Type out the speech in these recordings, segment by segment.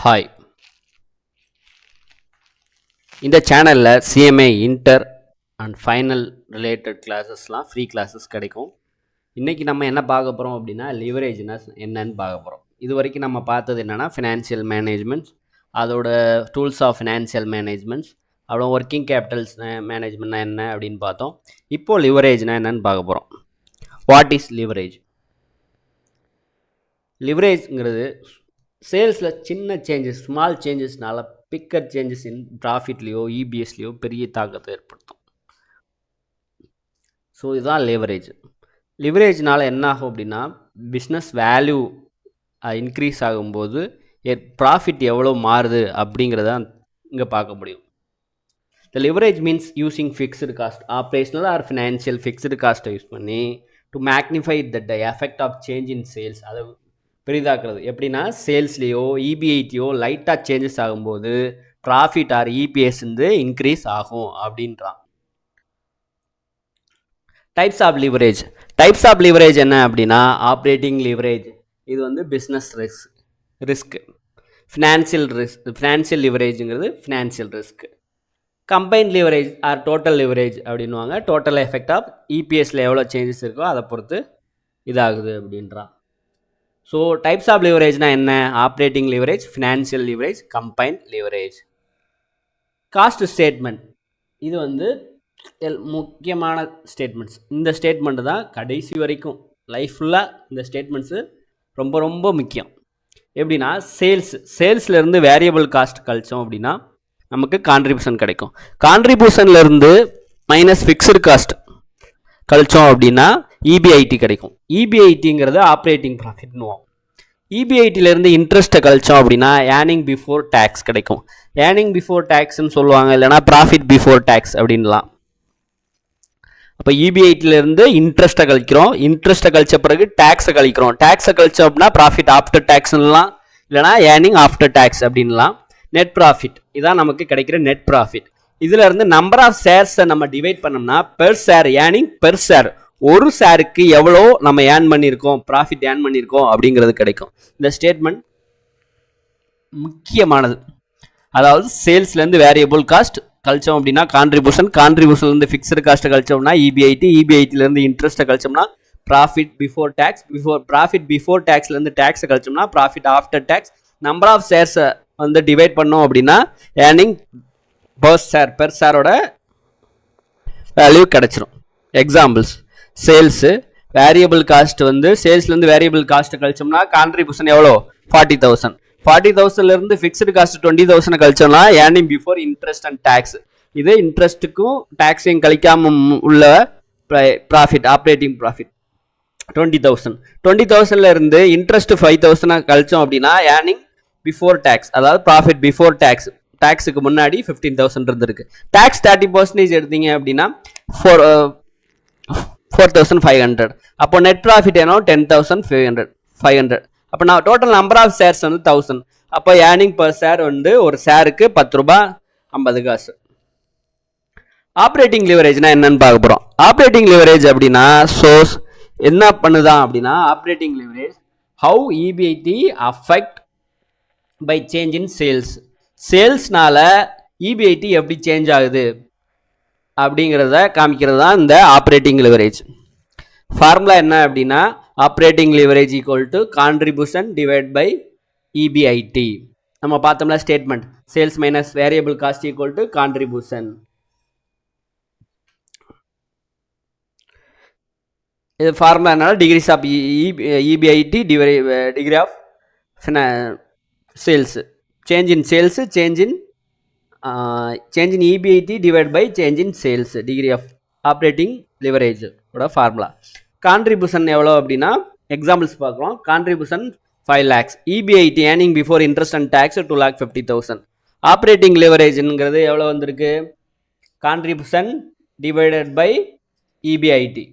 Hi, இந்த சேனலில் CMA inter and final related கிளாஸஸ்லாம் ஃப்ரீ கிளாஸஸ் கிடைக்கும். இன்றைக்கி நம்ம என்ன பார்க்க போகிறோம் அப்படின்னா லிவரேஜ்னா என்னன்னு பார்க்க போகிறோம். இது வரைக்கும் நம்ம பார்த்தது என்னென்னா ஃபினான்ஷியல் மேனேஜ்மெண்ட்ஸ், அதோட டூல்ஸ் ஆஃப் ஃபினான்ஷியல் மேனேஜ்மெண்ட்ஸ், அப்புறம் ஒர்க்கிங் கேபிட்டல்ஸ் மேனேஜ்மெண்ட்னா என்ன அப்படின்னு பார்த்தோம். இப்போது லிவரேஜ்னா என்னன்னு பார்க்க போகிறோம். What is leverage? லிவரேஜ்ங்கிறது சேல்ஸில் சின்ன சேஞ்சஸ், ஸ்மால் சேஞ்சஸ்னால பிக்கர் சேஞ்சஸ் இன் ப்ராஃபிட்லேயோ இபிஎஸ்லேயோ பெரிய தாக்கத்தை ஏற்படுத்தும். ஸோ இதுதான் லிவரேஜ். லிவரேஜ்னால் என்ன ஆகும் அப்படின்னா, பிஸ்னஸ் வேல்யூ இன்க்ரீஸ் ஆகும்போது ப்ராஃபிட் எவ்வளோ மாறுது அப்படிங்கிறத இங்கே பார்க்க முடியும். The leverage means using fixed cost, operational or financial fixed காஸ்ட்டை யூஸ் பண்ணி to magnify the effect of change in sales. அதை பெரிதாக்குறது எப்படின்னா, சேல்ஸ்லேயோ இபிஐடியோ லைட்டாக சேஞ்சஸ் ஆகும்போது ப்ராஃபிட் ஆர் இபிஎஸ் வந்து இன்க்ரீஸ் ஆகும் அப்படின்றான். Types of leverage. Types of leverage என்ன அப்படின்னா, ஆப்ரேட்டிங் லிவரேஜ், இது வந்து பிஸ்னஸ் ரிஸ்க். ஃபினான்ஷியல் லிவரேஜுங்கிறது financial risk. Combined leverage R total leverage அப்படின்வாங்க. டோட்டல் எஃபெக்ட் ஆஃப் இபிஎஸ்ல எவ்வளோ சேஞ்சஸ் இருக்கோ அதை பொறுத்து இதாகுது அப்படின்றான். ஸோ டைப்ஸ் ஆஃப் லிவரேஜ்னா என்ன? Operating leverage, financial leverage, combined leverage. Cost statement, இது வந்து முக்கியமான ஸ்டேட்மெண்ட்ஸ். இந்த ஸ்டேட்மெண்ட் தான் கடைசி வரைக்கும் லைஃப் ஃபுல்லாக இந்த ஸ்டேட்மெண்ட்ஸு ரொம்ப ரொம்ப முக்கியம். எப்படின்னா, சேல்ஸ்லேருந்து வேரியபிள் காஸ்ட் கழிச்சோம் அப்படின்னா நமக்கு கான்ட்ரிபியூஷன் கிடைக்கும். கான்ட்ரிபியூஷன்லேருந்து மைனஸ் ஃபிக்ஸ்டு காஸ்ட் கழிச்சோம் அப்படின்னா இபிஐடி கிடைக்கும். இபிஐடிங்கிறது ஆப்ரேட்டிங் ப்ராஃபிட்னுவோம். இபிஐடியிலேருந்து இன்ட்ரெஸ்ட்டை கழிச்சோம் அப்படின்னா ஏர்னிங் பிஃபோர் டேக்ஸ் கிடைக்கும். ஏர்னிங் பிஃபோர் டேக்ஸ்ன்னு சொல்லுவாங்க, இல்லைனா ப்ராஃபிட் பிஃபோர் டேக்ஸ் அப்படின்லாம். அப்போ இபிஐடியிலேருந்து இன்ட்ரெஸ்ட்டை கழிக்கிறோம், இன்ட்ரெஸ்ட்டை கழிச்ச பிறகு டேக்ஸை கழிக்கிறோம், டேக்ஸை கழிச்சோம் அப்படின்னா ப்ராஃபிட் ஆஃப்டர் டேக்ஸ்லாம், இல்லைனா ஏர்னிங் ஆஃப்டர் டேக்ஸ் அப்படின்லாம். நெட் ப்ராஃபிட், இதான் நமக்கு கிடைக்கிற நெட் ப்ராஃபிட். இதுல இருந்து நம்பர் ஆஃப் ஷேர்ஸை நம்ம டிவைட் பண்ணோம்னா per share, earning per share, ஒரு ஷேருக்கு எவ்வளோ நம்ம ஏர்ன் பண்ணியிருக்கோம், ப்ராஃபிட் ஏர்ன் பண்ணியிருக்கோம் அப்படிங்கிறது கிடைக்கும். இந்த ஸ்டேட்மெண்ட் முக்கியமானது. அதாவது சேல்ஸ்லேருந்து வேரியபிள் காஸ்ட் கழிச்சோம் அப்படின்னா கான்ட்ரிபியூஷன், கான்ட்ரிபியூஷன்லேருந்து ஃபிக்ஸ்டு காஸ்ட்டை கழிச்சோம்னா இபிஐடி, இபிஐடிலேருந்து இன்ட்ரெஸ்ட்டை கழிச்சோம்னா profit before tax, profit before டேக்ஸ்லேருந்து டேக்ஸை கழிச்சோம்னா profit after tax. Number of ஷேர்ஸை வந்து டிவைட் பண்ணோம் அப்படின்னா ஏர்னிங் பெர் ஷேரோட வேல்யூ கிடைச்சிரும். எக்ஸாம்பிள்ஸ், சேல்ஸு வேரியபிள் காஸ்ட் வந்து சேல்ஸ்லேருந்து வேரியபிள் காஸ்ட் கழிச்சோம்னா கான்ட்ரிபியூஷன் எவ்வளோ? 40,000. 40,000லேருந்து ஃபிக்ஸ்டு காஸ்ட் 20,000 கழிச்சோம்னா earning before interest and tax. இது இன்ட்ரெஸ்ட்டுக்கும் டேக்ஸையும் கழிக்காம உள்ள ப்ராஃபிட், ஆப்ரேட்டிங் ப்ராஃபிட் 20,000. 20,000லேருந்து இன்ட்ரெஸ்ட் 5,000 கழிச்சோம் அப்படின்னா ஏர்னிங் பிஃபோர் டேக்ஸ், அதாவது ப்ராஃபிட் பிஃபோர் டேக்ஸ். டேக்ஸுக்கு முன்னாடி 15,000 இருந்திருக்கு. டேக்ஸ் 30% எடுத்தீங்க அப்படின்னா 4,500. அப்போ நெட் ப்ராஃபிட் என்ன? 10,500. அப்போ நான் டோட்டல் நம்பர் ஆஃப் ஷேர்ஸ் வந்து 1000. அப்போ ஏர்னிங் பர் ஷேர் வந்து ஒரு ஷேருக்கு 10 ரூபாய் 50 காசு. ஆப்ரேட்டிங் லிவரேஜ்னா என்னன்னு பார்க்க போகிறோம். ஆப்ரேட்டிங் லிவரேஜ் அப்படின்னா சோர்ஸ் என்ன பண்ணுதான் அப்படின்னா, operating leverage how EBIT affect by change in sales. சேல்ஸ்னால இபிஐடி எப்படி சேஞ்ச் ஆகுது அப்படிங்கிறத காமிக்கிறது தான் இந்த ஆப்ரேட்டிங் லிவரேஜ். ஃபார்முலா என்ன அப்படின்னா, operating leverage equal to contribution divide by EBIT. நம்ம பார்த்தோம்ல statement, sales minus variable cost equal to contribution. இது ஃபார்முலா என்னால degrees of EBIT degree of sales, change in sales, change in EBIT divided by change in sales, degree of operating leverage ஓட formula. Contribution எவ்வளோ அப்படின்னா examples பார்க்குறோம். Contribution 5 lakhs, EBIT earning before interest and tax 2,50,000. Operating லிவரேஜ்ங்கிறது எவ்வளோ வந்திருக்கு? Contribution divided by EBIT.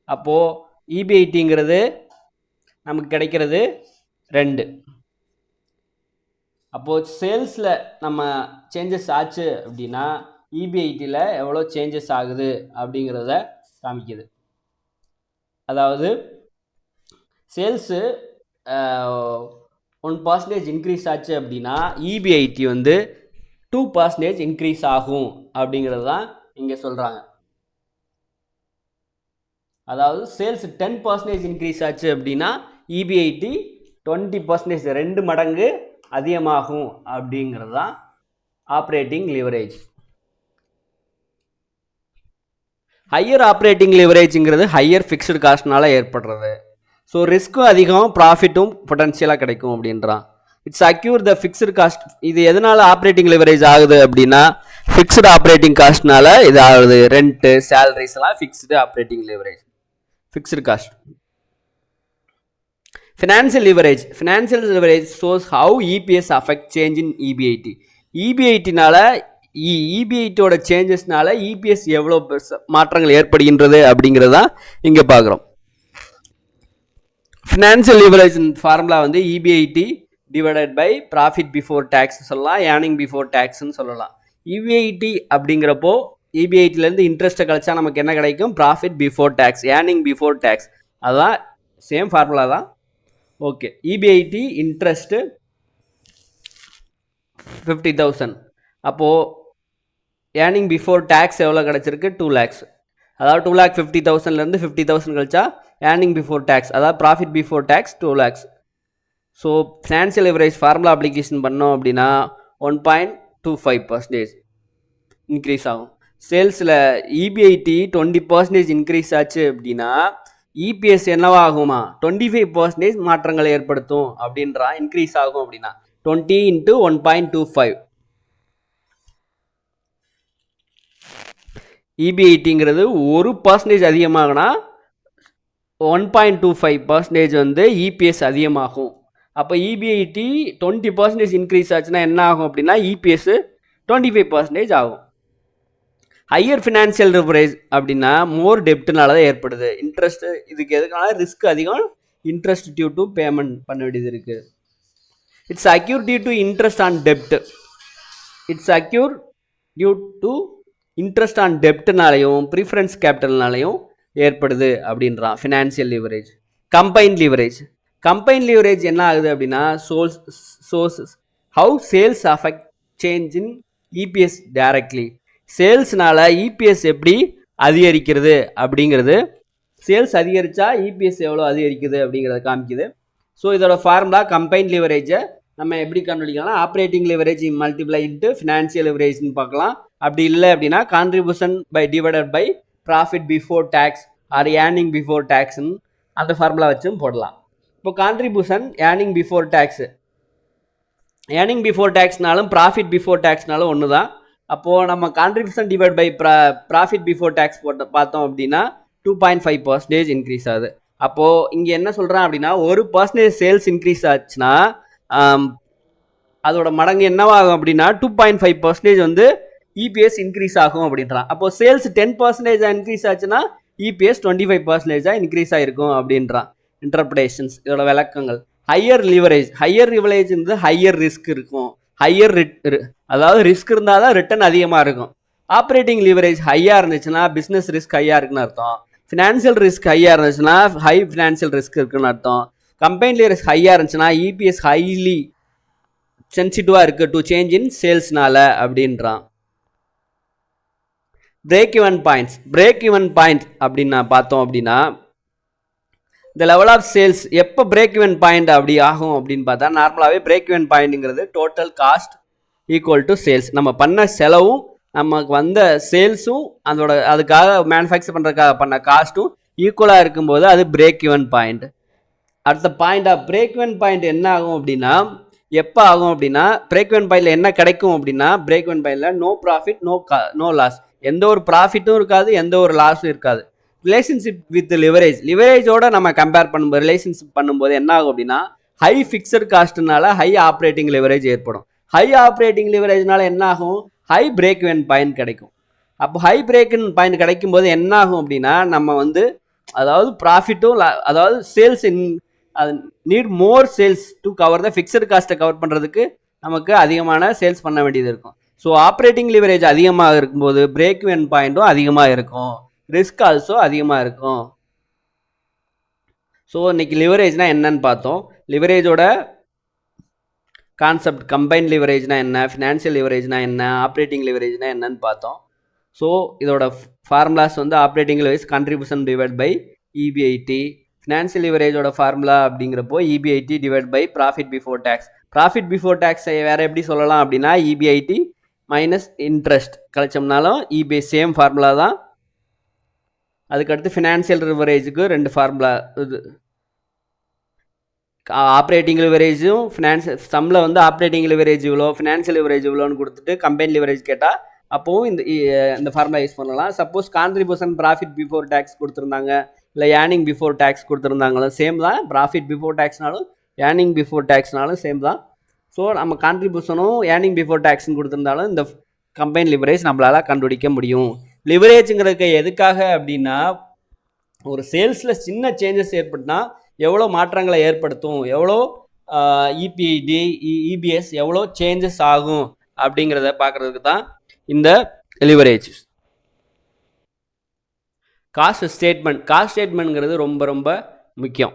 அப்போது இபிஐடிங்கிறது நமக்கு கிடைக்கிறது 2. அப்போது சேல்ஸில் நம்ம சேஞ்சஸ் ஆச்சு அப்படின்னா இபிஐடியில் எவ்வளோ சேஞ்சஸ் ஆகுது அப்படிங்கிறத காமிக்குது. அதாவது சேல்ஸு 1% இன்க்ரீஸ் ஆச்சு அப்படின்னா EBIT வந்து 2% இன்க்ரீஸ் ஆகும் அப்படிங்கிறது தான் இங்கே சொல்கிறாங்க. அதாவது சேல்ஸ் 10% இன்க்ரீஸ் ஆச்சு அப்படின்னா EBIT 20%, 2 மடங்கு அதிகமாகும் அப்படிங்கிறது தான் ஆப்ரேட்டிங் லிவரேஜ். ஹையர் ஆப்ரேட்டிங் லிவரேஜ்ங்கிறது ஹையர் ஃபிக்ஸ்டு காஸ்ட்னால ஏற்படுறது. ஸோ ரிஸ்க்கும் அதிகம், ப்ராஃபிட்டும் பொட்டன்ஷியலாக கிடைக்கும் அப்படின்றான். It's occur the fixed cost. இது எதனால ஆப்ரேட்டிங் லிவரேஜ் ஆகுது அப்படின்னா ஃபிக்ஸ்டு ஆப்ரேட்டிங் காஸ்ட்னால இது ஆகுது. ரெண்ட்டு, சேலரிஸ் எல்லாம் fixed operating leverage, fixed cost. Financial leverage. Financial leverage shows how EPS affect change in EBIT. EBITனால EBITோட சேஞ்சஸ்னால EPS எவ்வளோ மாற்றங்கள் ஏற்படுகின்றது அப்படிங்கிறது தான் இங்கே பார்க்குறோம். ஃபினான்சியல் லிவரேஜ் ஃபார்முலா வந்து EBIT divided by profit before tax சொல்லலாம், ஏர்னிங் பிஃபோர் டேக்ஸ்ன்னு சொல்லலாம். EBIT அப்படிங்கிறப்போ EBITலேருந்து இன்ட்ரெஸ்ட்டை கழிச்சா நமக்கு என்ன கிடைக்கும்? Profit before tax, earning before tax. அதுதான் சேம் ஃபார்முலா தான். Okay, EBIT interest 50,000. அப்போது ஏர்னிங் பிஃபோர் டேக்ஸ் எவ்வளோ கிடச்சிருக்கு? 2 lakhs. அதாவது 2,50,000லேருந்து 50,000 கழிச்சா ஏர்னிங் பிஃபோர் டேக்ஸ், அதாவது profit before tax 2 lakhs. So financial leverage formula application பண்ணோம் அப்படின்னா 1.25% இன்க்ரீஸ் ஆகும். சேல்ஸில் EBIT 20% இன்க்ரீஸ் ஆச்சு அப்படின்னா EPS என்னவாகுமா? 25% மாற்றங்களை ஏற்படுத்தும் அப்படின்றா. இன்க்ரீஸ் ஆகும் அப்படின்னா 20 into 1.25. EBITங்கிறது 1% அதிகமாகனா 1.25% வந்து EPS அதிகமாகும். அப்போ EBIT 20% இன்க்ரீஸ் ஆச்சுன்னா என்ன ஆகும் அப்படின்னா EPS 25% ஆகும். ஹையர் ஃபினான்சியல் லிவரேஜ் அப்படின்னா மோர் டெப்ட்னால தான் ஏற்படுது. இன்ட்ரெஸ்ட் இதுக்கு எதுக்கான ரிஸ்க் அதிகம், இன்ட்ரெஸ்ட் டியூ டு பேமெண்ட் பண்ண வேண்டியது இருக்குது. It's occur due to interest on டெப்ட். It's occur due to interest on டெப்ட்னாலையும் ப்ரிஃபரன்ஸ் கேபிட்டல்னாலையும் ஏற்படுது அப்படின்றான் financial leverage. Combine leverage. Combine leverage என்ன ஆகுது அப்படின்னா sources how sales affect change in EPS directly. சேல்ஸ்னால EPS எப்படி அதிகரிக்கிறது அப்படிங்கிறது, சேல்ஸ் அதிகரித்தா EPS எவ்வளோ அதிகரிக்குது அப்படிங்கிறத காமிக்குது. ஸோ இதோட ஃபார்முலா கம்பைன் லிவரேஜை நம்ம எப்படி கண்டுபிடிக்கலாம்னா operating leverage multiply into financial லிவரேஜ்னு பார்க்கலாம். அப்படி இல்லை அப்படின்னா contribution by divided by profit before tax or earning before டேக்ஸ்ன்னு அந்த ஃபார்முலா வச்சும் போடலாம். இப்போ contribution earning before tax, earning before டேக்ஸ்னாலும் ப்ராஃபிட் பிஃபோர் டேக்ஸ்னாலும் ஒன்று தான். அப்போது நம்ம contribution divide by profit before tax பார்த்தோம் அப்படின்னா 2.5% இன்க்ரீஸ் ஆகுது. அப்போது இங்கே என்ன சொல்கிறான் அப்படின்னா 1% சேல்ஸ் இன்க்ரீஸ் ஆச்சுன்னா அதோட மடங்கு என்னவாகும் அப்படின்னா 2.5% வந்து EPS இன்க்ரீஸ் ஆகும் அப்படின்றான். அப்போது சேல்ஸ் 10% இன்க்ரீஸ் ஆச்சுன்னா EPS 25% இன்க்ரீஸ் ஆகிருக்கும் அப்படின்றான். இன்டர்பிரேஷன்ஸ் இதோட விளக்கங்கள். Higher leverage. ஹையர் லிவரேஜ் வந்து ஹையர் ரிஸ்க் இருக்கும், ஹையர் அதாவது ரிஸ்க் இருந்தால் தான் ரிட்டர்ன் அதிகமாக இருக்கும். ஆப்ரேட்டிங் லிவரேஜ் ஹையாக இருந்துச்சுன்னா பிஸ்னஸ் ரிஸ்க் ஹையாக இருக்குன்னு அர்த்தம். ஃபினான்ஷியல் ரிஸ்க் ஹையாக இருந்துச்சுன்னா ஹை ஃபினான்ஷியல் ரிஸ்க் இருக்குன்னு அர்த்தம். கம்பெனி ரிஸ்க் ஹையாக இருந்துச்சுன்னா EPS ஹைலி சென்சிட்டிவாக இருக்குது டு சேஞ்ச் இன் சேல்ஸ்னால அப்படின்றான். Break even points. Break even point அப்படின்னு பார்த்தோம் அப்படின்னா இந்த லெவல் ஆஃப் சேல்ஸ் எப்போ பிரேக் ஈவன் பாயிண்ட் அப்படி ஆகும் அப்படின்னு பார்த்தா நார்மலாகவே பிரேக் ஈவன் பாயிண்ட்டுங்கிறது total cost equal to sales. நம்ம பண்ண செலவும் நமக்கு வந்த சேல்ஸும் அதோட அதுக்காக மேனுஃபேக்சர் பண்ணுறதுக்காக பண்ண காஸ்ட்டும் ஈக்குவலாக இருக்கும்போது அது பிரேக் ஈவன் பாயிண்ட். அடுத்த point of break even point என்ன ஆகும் அப்படின்னா எப்போ ஆகும் அப்படின்னா பிரேக் ஈவன் பாயிண்டில் என்ன கிடைக்கும் அப்படின்னா பிரேக் ஈவன் பாயிண்டில் நோ ப்ராஃபிட் நோ லாஸ், எந்த ஒரு ப்ராஃபிட்டும் இருக்காது, எந்த ஒரு லாஸும் இருக்காது. Relationship with leverage. லிவரேஜோட நம்ம கம்பேர் பண்ணும்போது ரிலேஷன்ஷிப் பண்ணும்போது என்ன ஆகும் அப்படின்னா ஹை ஃபிக்ஸட் காஸ்ட்னால ஹை ஆப்ரேட்டிங் லிவரேஜ் ஏற்படும். ஹை ஆப்ரேட்டிங் லிவரேஜ்னால என்ன ஆகும்? ஹை பிரேக் ஈவன் பாயிண்ட் கிடைக்கும். அப்போ ஹை பிரேக் ஈவன் பாயிண்ட் கிடைக்கும் போது என்ன ஆகும் அப்படின்னா நம்ம வந்து அதாவது ப்ராஃபிட்டும் அதாவது sales need more sales to cover the fixed காஸ்ட்டை கவர் பண்ணுறதுக்கு நமக்கு அதிகமான சேல்ஸ் பண்ண வேண்டியது இருக்கும். ஸோ ஆப்ரேட்டிங் லிவரேஜ் அதிகமாக இருக்கும்போது பிரேக் ஈவன் பாயிண்ட்டும் அதிகமாக இருக்கும், ரிஸ்க் ஆல்சோ அதிகமாக இருக்கும். ஸோ இன்னைக்கு லிவரேஜ்னா என்னன்னு பார்த்தோம். லிவரேஜோட கான்செப்ட் கம்பைன் லிவரேஜ்னா என்ன, ஃபினான்ஷியல் லிவரேஜ்னா என்ன, ஆப்ரேட்டிங் லிவரேஜ்னா என்னன்னு பார்த்தோம். ஸோ இதோட ஃபார்முலாஸ் வந்து operating leverage contribution divide by EBIT, financial லிவரேஜோட ஃபார்முலா அப்படிங்கிறப்போ EBIT divide by profit before tax. Profit before டேக்ஸை வேறு எப்படி சொல்லலாம் அப்படின்னா இபிஐடி மைனஸ் இன்ட்ரெஸ்ட் கழிச்சோம்னாலும் இபிஐ சேம் ஃபார்முலா தான். அதுக்கடுத்து ஃபினான்ஷியல் லிவரேஜுக்கு 2 ஃபார்முலா, இது ஆப்ரேட்டிங் லிவரேஜும் ஃபினான்ஷியல் சம்மில் வந்து ஆப்ரேட்டிங் லிவரேஜ் இவ்வளோ, ஃபினான்ஷியல் லிவரேஜ் இவ்வளோன்னு கொடுத்துட்டு கம்பைன் லிவரேஜ் கேட்டால் அப்போவும் இந்த ஃபார்முலா யூஸ் பண்ணலாம். Suppose contribution profit before tax கொடுத்துருந்தாங்க, இல்லை ஏர்னிங் பிஃபோர் டேக்ஸ் கொடுத்துருந்தாங்களும் சேம் தான். ப்ராஃபிட் பிஃபோர் டேக்ஸ்னாலும் ஏர்னிங் பிஃபோர் டேக்ஸ்னாலும் சேம் தான். ஸோ நம்ம கான்ட்ரிபியூஷனும் ஏர்னிங் பிஃபோர் டேக்ஸ்னு கொடுத்துருந்தாலும் இந்த கம்பைன் லிவரேஜ் நம்மளால் கண்டுபிடிக்க முடியும். லிவரேஜுங்கிறதுக்கு எதுக்காக அப்படின்னா ஒரு சேல்ஸில் சின்ன சேஞ்சஸ் ஏற்பட்டுனா எவ்வளோ மாற்றங்களை ஏற்படுத்தும், எவ்வளோ இபிஐடி இபிஎஸ் எவ்வளோ சேஞ்சஸ் ஆகும் அப்படிங்கிறத பார்க்குறதுக்கு தான் இந்த லிவரேஜ். காஸ்ட் ஸ்டேட்மெண்ட்ங்கிறது ரொம்ப ரொம்ப முக்கியம்.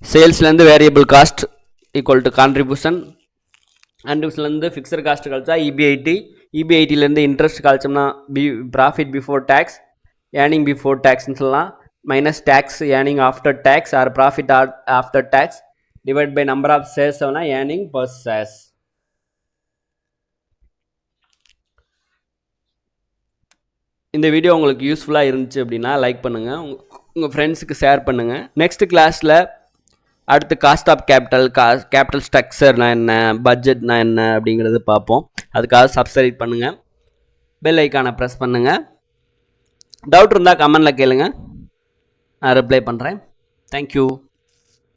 சேல்ஸ்லேருந்து variable cost equal to contribution, கான்ட்ரிபியூஷன்லேருந்து ஃபிக்ஸட் காஸ்ட் கழிச்சா இபிஐடி, இபிஐடிலேருந்து இன்ட்ரெஸ்ட் கழிச்சோம்னா profit before tax, earning before டேக்ஸ்ன்னு சொல்லலாம், minus tax earning after tax or profit after tax divide by number of shares earning per shares. இந்த video உங்களுக்கு யூஸ்ஃபுல்லாக இருந்துச்சு அப்படின்னா லைக் பண்ணுங்கள், உங்கள் ஃப்ரெண்ட்ஸுக்கு ஷேர் பண்ணுங்கள். நெக்ஸ்ட் கிளாஸில் அடுத்து காஸ்ட் ஆஃப் கேபிட்டல் ஸ்ட்ரக்சர்னா என்ன, பட்ஜெட்னா என்ன அப்படிங்கிறது பார்ப்போம். அதுக்காக சப்ஸ்கிரைப் பண்ணுங்கள், பெல் ஐக்கானை ப்ரெஸ் பண்ணுங்கள். டவுட் இருந்தால் கமெண்டில் கேளுங்க, நான் ரிப்ளை பண்ணுறேன். தேங்க்யூ.